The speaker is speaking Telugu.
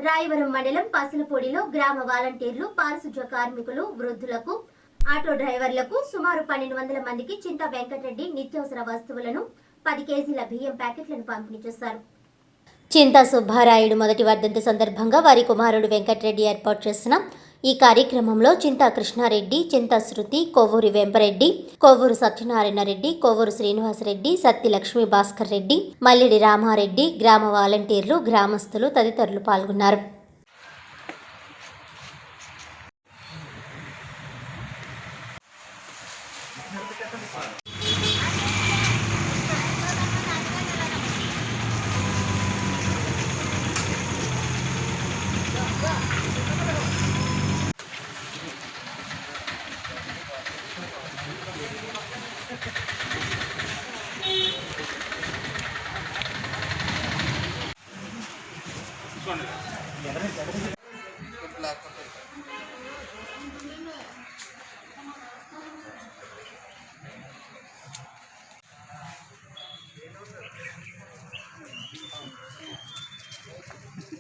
రాయవరం మండలం పసలపూడిలో గ్రామ వాలంటీర్లు, పారిశుధ్య కార్మికులు, వృద్ధులకు, ఆటో డ్రైవర్లకు సుమారు 1200 మందికి చింతా వెంకటరెడ్డి నిత్యావసర వస్తువులను 10 కేజీల బియ్యం ప్యాకెట్లను పంపిణీ చేశారు. చింతా సుబ్బారాయుడు మొదటి వర్ధంతి సందర్భంగా వారి కుమారుడు వెంకటరెడ్డి ఏర్పాటు చేసిన ఈ కార్యక్రమంలో చింతా కృష్ణారెడ్డి, చింతా శృతి, కొవ్వూరి వెంపరెడ్డి, కొవ్వూరు సత్యనారాయణ రెడ్డి, కొవ్వూరు శ్రీనివాసరెడ్డి, సత్తి లక్ష్మీ భాస్కర్ రెడ్డి, మల్లిడి రామారెడ్డి, గ్రామ వాలంటీర్లు, గ్రామస్తులు తదితరులు పాల్గొన్నారు.